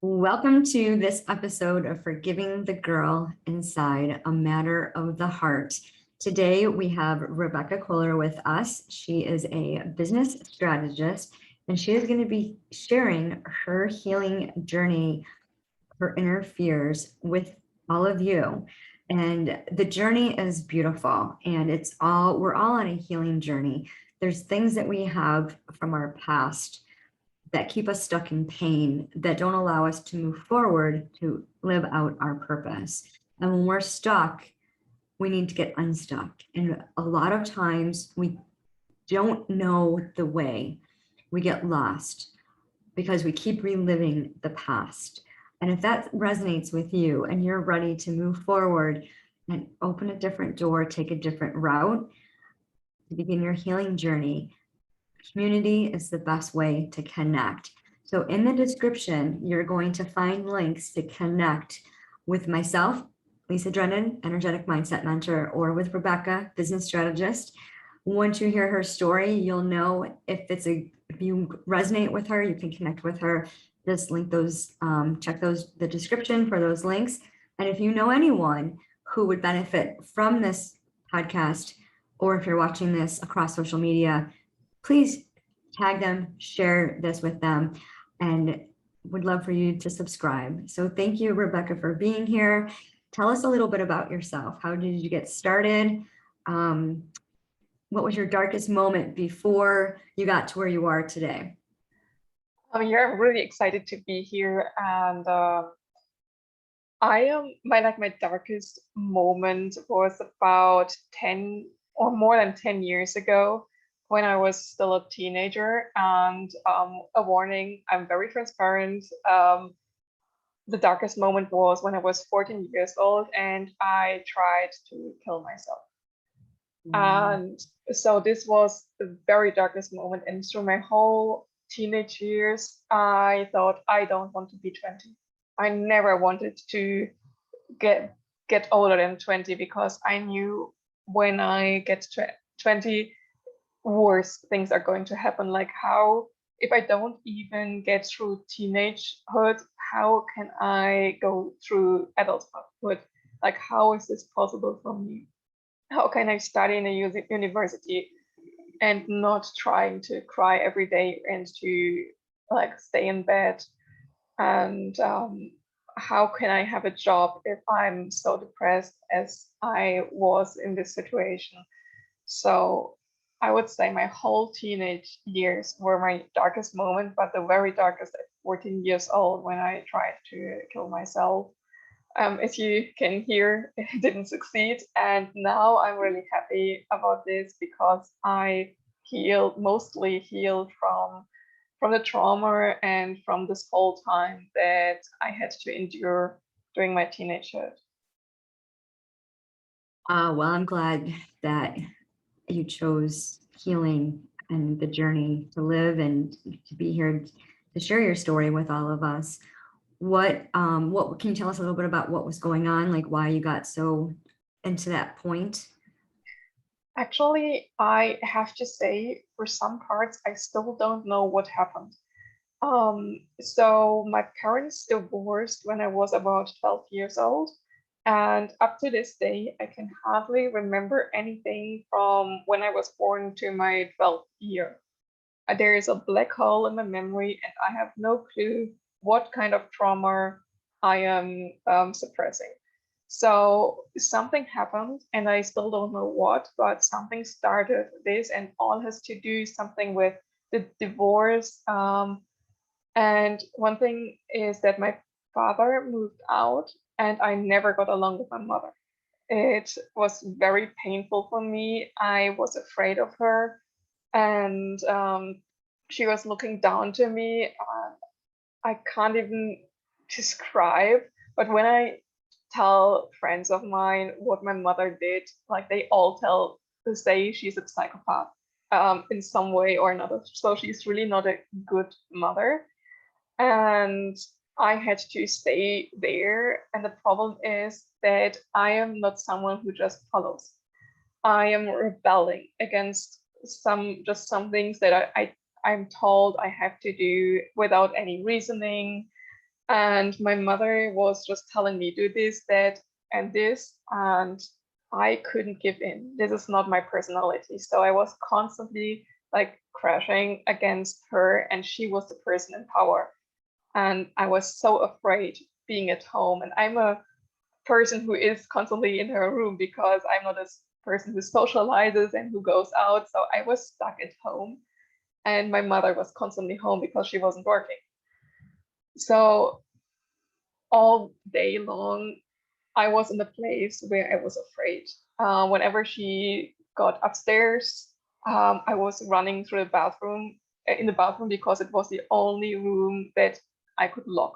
Welcome to this episode of Forgiving the Girl Inside, a Matter of the Heart. Today we have Rebecca Koeller with us. She is a business strategist, and she is going to be sharing her healing journey, her inner fears with all of you. And the journey is beautiful, and we're all on a healing journey. There's things that we have from our past that keep us stuck in pain, that don't allow us to move forward to live out our purpose. And when we're stuck, we need to get unstuck. And a lot of times we don't know the way. We get lost because we keep reliving the past. And if that resonates with you and you're ready to move forward and open a different door, take a different route to begin your healing journey, community is the best way to connect. So in the description, you're going to find links to connect with myself, Lisa Drennon, Energetic Mindset Mentor, or with Rebecca, Business Strategist. Once you hear her story, you'll know if you resonate with her, you can connect with her. Just link those, check the description for those links. And if you know anyone who would benefit from this podcast, or if you're watching this across social media, please tag them, share this with them, and would love for you to subscribe. So thank you, Rebecca, for being here. Tell us a little bit about yourself. How did you get started? What was your darkest moment before you got to where you are today? I'm really excited to be here, and my darkest moment was about 10 or more than 10 years ago, when I was still a teenager. And a warning, I'm very transparent. The darkest moment was when I was 14 years old and I tried to kill myself. And so this was the very darkest moment. And through my whole teenage years, I thought, I don't want to be 20. I never wanted to get older than 20, because I knew when I get to 20, worse things are going to happen. Like, how, if I don't even get through teenagehood, how can I go through adulthood? Like, how is this possible for me? How can I study in a university and not trying to cry every day and to stay in bed? And how can I have a job if I'm so depressed as I was in this situation? So I would say my whole teenage years were my darkest moment, but the very darkest at 14 years old, when I tried to kill myself. As you can hear, it didn't succeed. And now I'm really happy about this, because I mostly healed from the trauma and from this whole time that I had to endure during my teenagehood. Well, I'm glad that you chose healing and the journey to live and to be here to share your story with all of us. What can you tell us a little bit about what was going on, like why you got so into that point? Actually, I have to say, for some parts, I still don't know what happened. So my parents divorced when I was about 12 years old. And up to this day, I can hardly remember anything from when I was born to my 12th year. There is a black hole in my memory, and I have no clue what kind of trauma I am suppressing. So something happened, and I still don't know what, but something started this, and all has to do something with the divorce. And one thing is that my father moved out, and I never got along with my mother. It was very painful for me. I was afraid of her, and she was looking down to me. I can't even describe, but when I tell friends of mine what my mother did, like, they all say she's a psychopath in some way or another. So she's really not a good mother. And I had to stay there. And the problem is that I am not someone who just follows. I am rebelling against some things that I I'm told I have to do without any reasoning. And my mother was just telling me, do this, that, and this. And I couldn't give in. This is not my personality. So I was constantly like crashing against her, and she was the person in power. And I was so afraid being at home. And I'm a person who is constantly in her room because I'm not a person who socializes and who goes out. So I was stuck at home, and my mother was constantly home because she wasn't working. So all day long, I was in a place where I was afraid. Whenever she got upstairs, I was running through the bathroom in the bathroom because it was the only room that I could lock,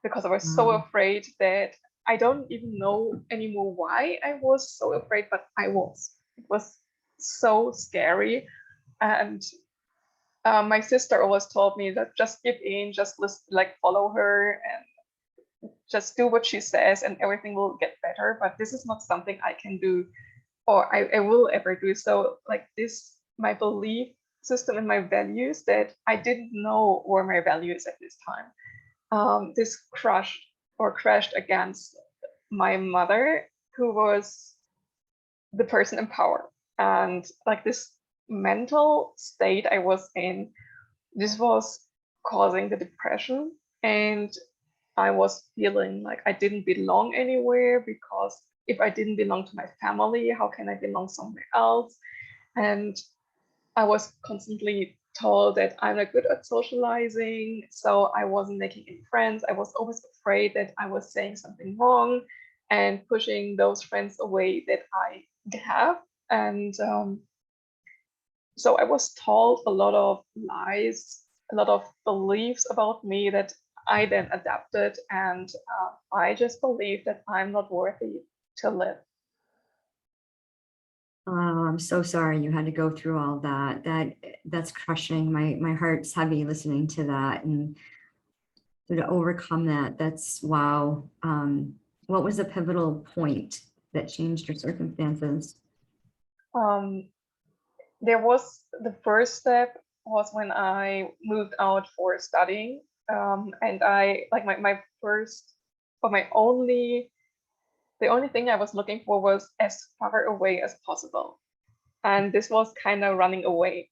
because I was so afraid that I don't even know anymore why I was so afraid, but I was. It was so scary. And my sister always told me that just give in, just listen, like follow her, and just do what she says and everything will get better. But this is not something I can do, or I will ever do. So like this, my belief system and my values that I didn't know were my values at this time. This crashed against my mother, who was the person in power. And like this mental state I was in, this was causing the depression. And I was feeling like I didn't belong anywhere, because if I didn't belong to my family, how can I belong somewhere else? And I was constantly told that I'm not good at socializing, so I wasn't making any friends. I was always afraid that I was saying something wrong and pushing those friends away that I have. And so I was told a lot of lies, a lot of beliefs about me that I then adapted, and I just believed that I'm not worthy to live. I'm so sorry you had to go through all that. That's crushing. My heart's heavy listening to that, and to overcome that. That's wow. What was the pivotal point that changed your circumstances? Um, there was the first step was when I moved out for studying, and I like my first or my only the only thing I was looking for was as far away as possible. And this was kind of running away.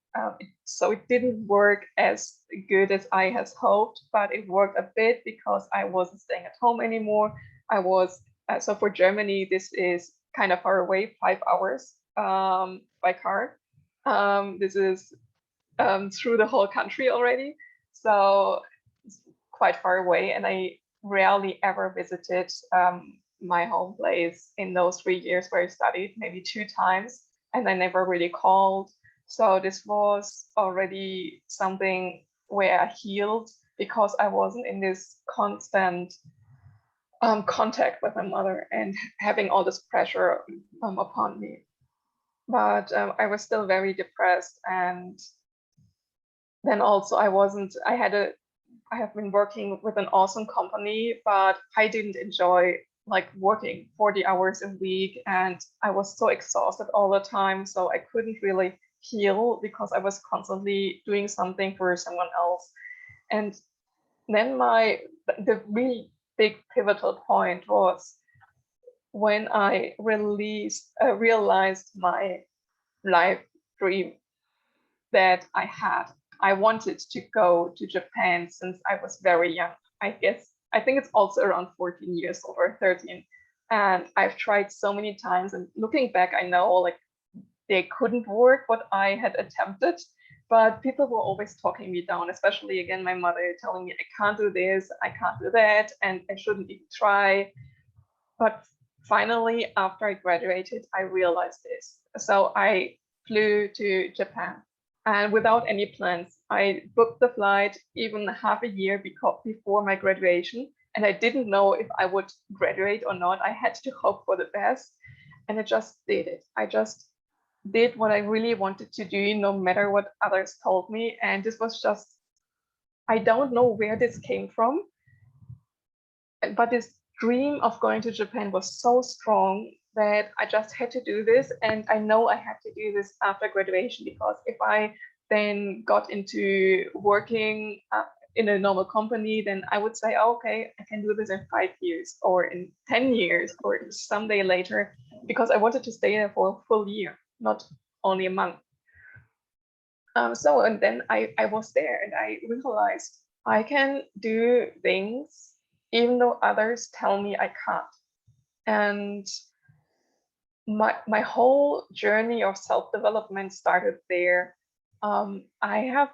So it didn't work as good as I had hoped, but it worked a bit because I wasn't staying at home anymore. I was, so for Germany, this is kind of far away, 5 hours by car. This is through the whole country already. So it's quite far away. And I rarely ever visited my home place in those 3 years where I studied, maybe 2 times, and I never really called. So this was already something where I healed, because I wasn't in this constant contact with my mother and having all this pressure upon me. But I was still very depressed. And then also I have been working with an awesome company, but I didn't enjoy like working 40 hours a week, and I was so exhausted all the time. So I couldn't really heal because I was constantly doing something for someone else. And then the really big pivotal point was when I realized my life dream that I had. I wanted to go to Japan since I was very young. I think it's also around 14 years old or 13. And I've tried so many times. And looking back, I know like they couldn't work what I had attempted. But people were always talking me down, especially again, my mother telling me I can't do this, I can't do that, and I shouldn't even try. But finally, after I graduated, I realized this. So I flew to Japan, and without any plans. I booked the flight even half a year before my graduation. And I didn't know if I would graduate or not. I had to hope for the best. And I just did it. I just did what I really wanted to do, no matter what others told me. And this was just, I don't know where this came from, but this dream of going to Japan was so strong that I just had to do this. And I know I had to do this after graduation, because if I then got into working in a normal company, then I would say, oh, okay, I can do this in 5 years or in 10 years or someday later, because I wanted to stay there for a full year, not only a month. And then I was there and I realized I can do things even though others tell me I can't. And my whole journey of self-development started there. I have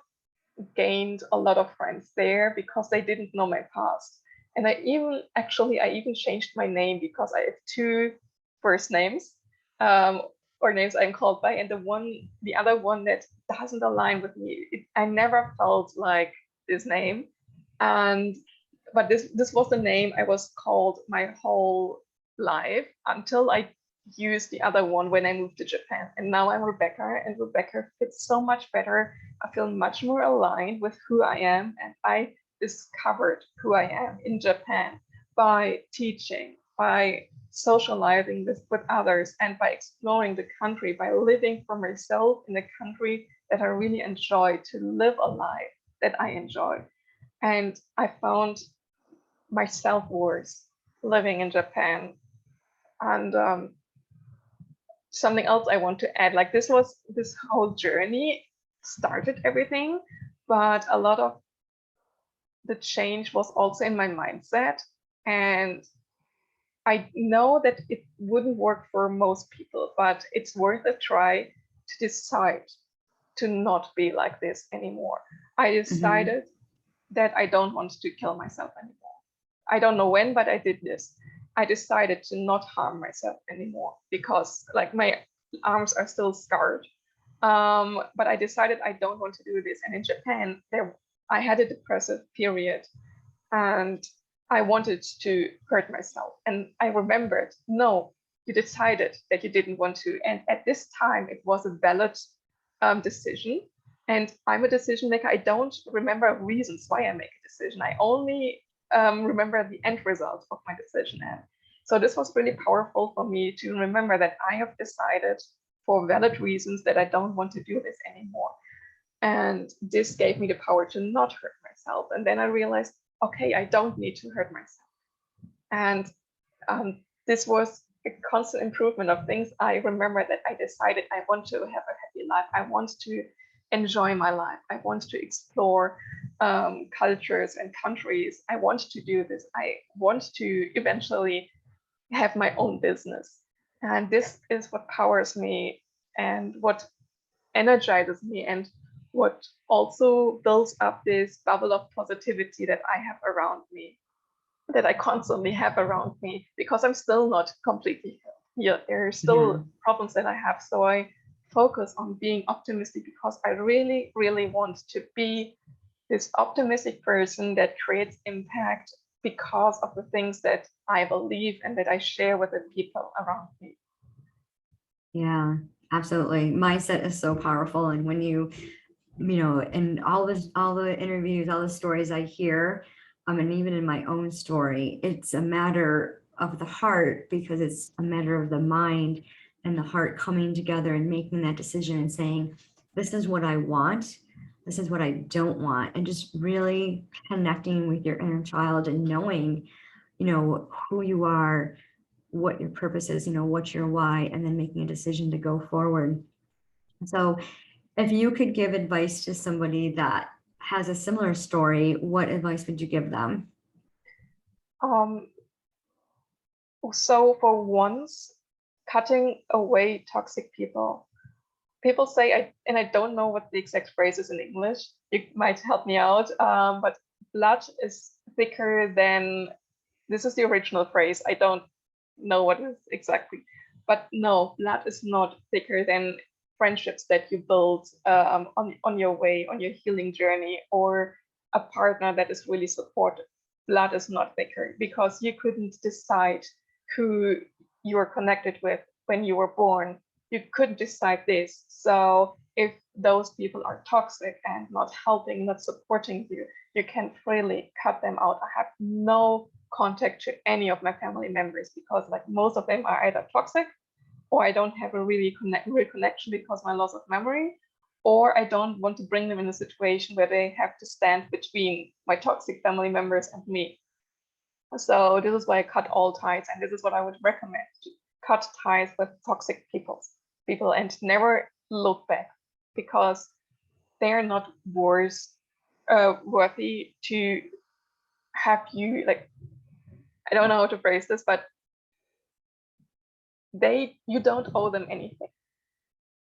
gained a lot of friends there because they didn't know my past. And I even changed my name because I have 2 first names, or names I'm called by, and the other one that doesn't align with me. I never felt like this name. But this was the name I was called my whole life until I used the other one when I moved to Japan. And now I'm Rebecca, and Rebecca fits so much better. I feel much more aligned with who I am, and I discovered who I am in Japan by teaching, by socializing with others, and by exploring the country, by living for myself in a country that I really enjoy, to live a life that I enjoy. And I found my self-worth living in Japan. And something else I want to add, like this whole journey started everything, but a lot of the change was also in my mindset. And I know that it wouldn't work for most people, but it's worth a try to decide to not be like this anymore. I decided that I don't want to kill myself anymore. I don't know when, but I did this. I decided to not harm myself anymore because like my arms are still scarred. But I decided I don't want to do this. And in Japan, I had a depressive period and I wanted to hurt myself. And I remembered, no, you decided that you didn't want to. And at this time, it was a valid decision. And I'm a decision maker. I don't remember reasons why I make a decision. I only remember the end result of my decision. And so this was really powerful for me to remember that I have decided for valid reasons that I don't want to do this anymore. And this gave me the power to not hurt myself. And then I realized, okay, I don't need to hurt myself. And this was a constant improvement of things. I remember that I decided I want to have a happy life. I want to enjoy my life. I want to explore cultures and countries. I want to do this. I want to eventually have my own business. And this is what powers me and what energizes me and what also builds up this bubble of positivity that I have around me, that I constantly have around me, because I'm still not completely healed. There are still problems that I have. So I focus on being optimistic because I really, really want to be this optimistic person that creates impact because of the things that I believe and that I share with the people around me. Yeah, absolutely. Mindset is so powerful. And when you know, and all the interviews, all the stories I hear, and even in my own story, it's a matter of the heart, because it's a matter of the mind and the heart coming together and making that decision and saying, this is what I want, this is what I don't want, and just really connecting with your inner child and knowing, you know, who you are, what your purpose is, you know, what's your why, and then making a decision to go forward. So if you could give advice to somebody that has a similar story, what advice would you give them? So for once, cutting away toxic people. People say, and I don't know what the exact phrase is in English. You might help me out. But blood is thicker than, this is the original phrase. I don't know what it is exactly. But no, blood is not thicker than friendships that you build on your way, on your healing journey, or a partner that is really supportive. Blood is not thicker because you couldn't decide who you were connected with when you were born. You couldn't decide this. So if those people are toxic and not helping, not supporting you, you can freely cut them out. I have no contact to any of my family members because like most of them are either toxic or I don't have a real connection because my loss of memory, or I don't want to bring them in a situation where they have to stand between my toxic family members and me. So this is why I cut all ties, and this is what I would recommend: to cut ties with toxic people and never look back, because they're not worthy to have you, like, I don't know how to phrase this, but you don't owe them anything.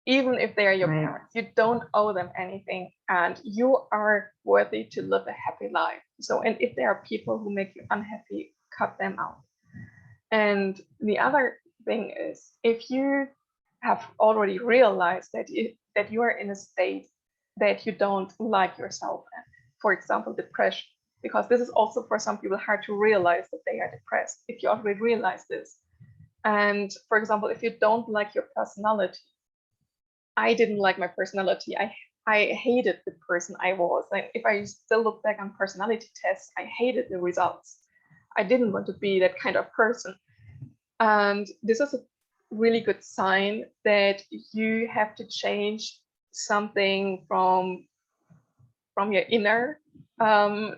Even if they are your Right. parents, you don't owe them anything, and you are worthy to live a happy life. So, and if there are people who make you unhappy, cut them out. And the other thing is, if you have already realized that you are in a state that you don't like yourself, for example, depression, because this is also for some people hard to realize that they are depressed. If you already realize this, and for example, if you don't like your personality, I didn't like my personality. I hated the person I was. Like, if I still look back on personality tests, I hated the results. I didn't want to be that kind of person. And this is a really good sign that you have to change something from your inner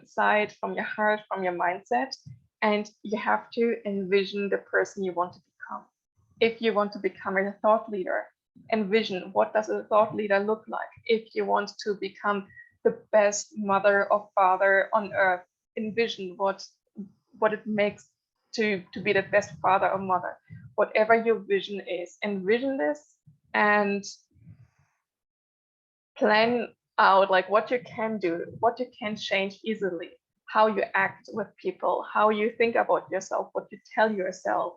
side, from your heart, from your mindset, and you have to envision the person you want to become. If you want to become a thought leader, envision what does a thought leader look like. If you want to become the best mother or father on earth, envision what it makes to be the best father or mother. Whatever your vision is, envision this and plan out like what you can do, what you can change easily, how you act with people, how you think about yourself, what you tell yourself,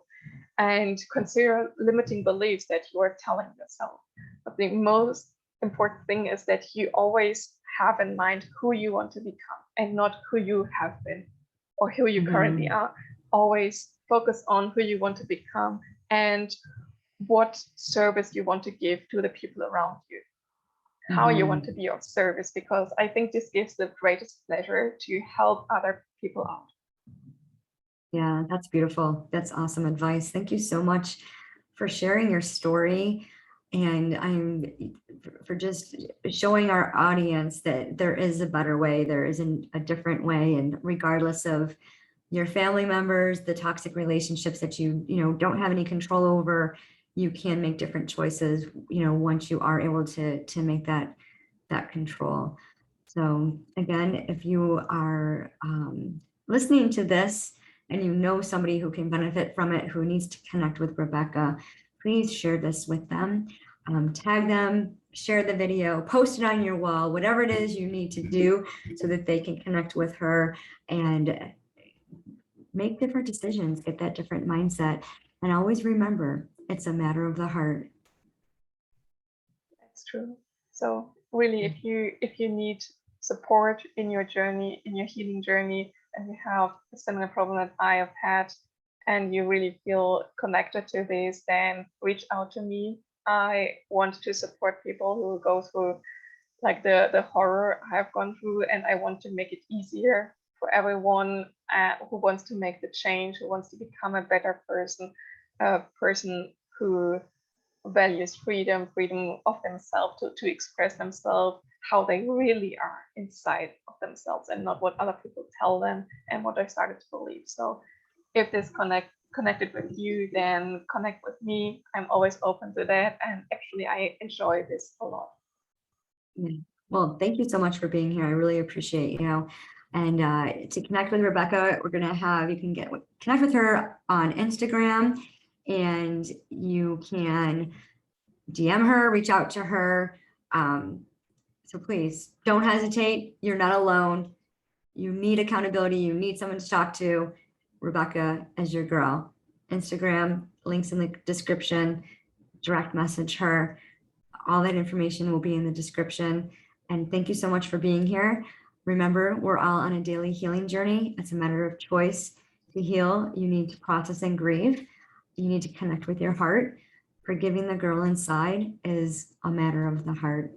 and consider limiting beliefs that you are telling yourself. But the most important thing is that you always have in mind who you want to become and not who you have been or who you currently are. Always focus on who you want to become and what service you want to give to the people around you, how you want to be of service, because I think this gives the greatest pleasure to help other people out. Yeah, that's beautiful. That's awesome advice. Thank you so much for sharing your story, and for just showing our audience that there is a better way, there isn't a different way, and regardless of your family members, the toxic relationships that you don't have any control over, you can make different choices, once you are able to make that control. So again, if you are listening to this and you know somebody who can benefit from it, who needs to connect with Rebecca, please share this with them. Tag them, share the video, post it on your wall, whatever it is you need to do so that they can connect with her and make different decisions, get that different mindset. And always remember, it's a matter of the heart. That's true. So really, if you need support in your journey, in your healing journey, and you have a similar problem that I have had, and you really feel connected to this, then reach out to me. I want to support people who go through like the horror I've gone through, and I want to make it easier for everyone who wants to make the change, who wants to become a better person, a person who values freedom of themselves to express themselves how they really are inside of themselves, and not what other people tell them and what they started to believe. So if this connected with you, then connect with me. I'm always open to that, and actually I enjoy this a lot. Well, thank you so much for being here. I really appreciate you. And to connect with Rebecca, we're going to have, you can connect with her on Instagram, and you can DM her, reach out to her. So please don't hesitate. You're not alone. You need accountability. You need someone to talk to. Rebecca is your girl. Instagram, links in the description, direct message her. All that information will be in the description. And thank you so much for being here. Remember, we're all on a daily healing journey. It's a matter of choice. To heal, you need to process and grieve. You need to connect with your heart. Forgiving the girl inside is a matter of the heart.